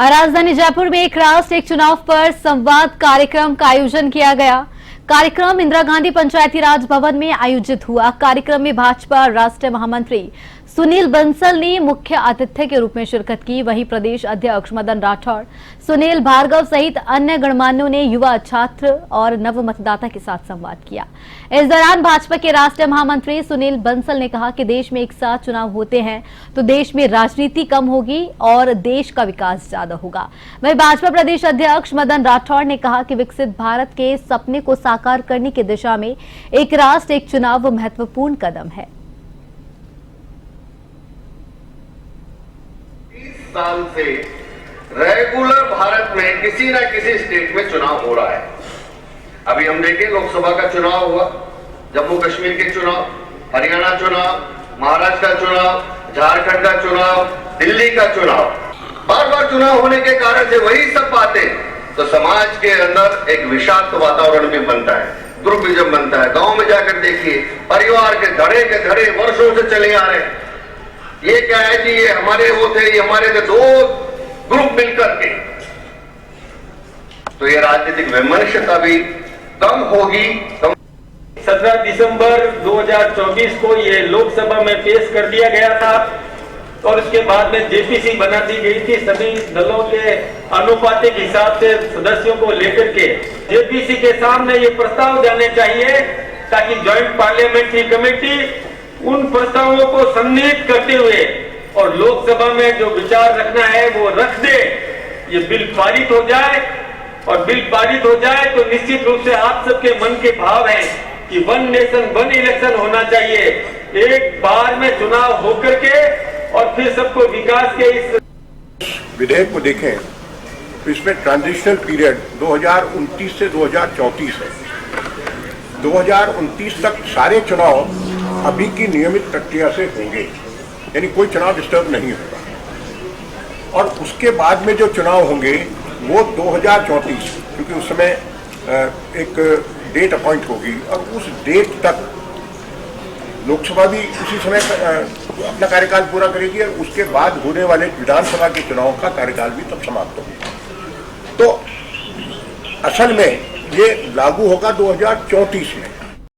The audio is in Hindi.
राजधानी जयपुर में एक राष्ट्र एक चुनाव पर संवाद कार्यक्रम का आयोजन किया गया। कार्यक्रम इंदिरा गांधी पंचायती राज भवन में आयोजित हुआ। कार्यक्रम में भाजपा राष्ट्रीय महामंत्री सुनील बंसल ने मुख्य अतिथि के रूप में शिरकत की। वहीं प्रदेश अध्यक्ष मदन राठौड़, सुनील भार्गव सहित अन्य गणमान्यों ने युवा, छात्र और नव मतदाता के साथ संवाद किया। इस दौरान भाजपा के राष्ट्रीय महामंत्री सुनील बंसल ने कहा कि देश में एक साथ चुनाव होते हैं तो देश में राजनीति कम होगी और देश का विकास ज्यादा होगा। वहीं भाजपा प्रदेश अध्यक्ष मदन राठौड़ ने कहा कि विकसित भारत के सपने को साकार करने की दिशा में एक राष्ट्र एक चुनाव महत्वपूर्ण कदम है। साल से रेगुलर भारत में किसी न किसी स्टेट में चुनाव हो रहा है। अभी हम देखें, लोकसभा का चुनाव हुआ, जम्मू कश्मीर के चुनाव, हरियाणा चुनाव, महाराष्ट्र का चुनाव, झारखंड का चुनाव, दिल्ली का चुनाव। बार बार चुनाव होने के कारण से वही सब बातें तो समाज के अंदर एक विषाक्त वातावरण भी बनता है, ग्रुपिज्म बनता है। गांव में जाकर देखिए, परिवार के धड़े वर्षों से चले आ रहे हैं। ये क्या है कि ये हमारे वो थे, ये हमारे थे, दो ग्रुप मिलकर के, तो ये राजनीतिक वैमनस्यता भी कम होगी। 17 दिसंबर 2024 को ये लोकसभा में पेश कर दिया गया था और उसके बाद में जेपीसी बना दी गई थी। सभी दलों के अनुपातिक हिसाब से सदस्यों को लेकर के जेपीसी के सामने ये प्रस्ताव जाने चाहिए ताकि ज्वाइंट पार्लियामेंट्री कमेटी उन प्रस्तावों को सम्मिलित करते हुए और लोकसभा में जो विचार रखना है वो रख दे, ये बिल पारित हो जाए। और बिल पारित हो जाए तो निश्चित रूप से आप सबके मन के भाव हैं कि वन नेशन वन इलेक्शन होना चाहिए। एक बार में चुनाव होकर के और फिर सबको विकास के इस विधेयक को देखें तो इसमें ट्रांजिशनल पीरियड 2029 से 2034 है। 2029 तक सारे चुनाव अभी की नियमित प्रक्रिया से होंगे, यानी कोई चुनाव डिस्टर्ब नहीं होगा। और उसके बाद में जो चुनाव होंगे वो 2034, क्योंकि उस समय एक डेट अपॉइंट होगी और उस डेट तक लोकसभा भी उसी समय अपना कार्यकाल पूरा करेगी और उसके बाद होने वाले विधानसभा के चुनाव का कार्यकाल भी तब समाप्त होगा। तो असल में ये लागू होगा 2034 में।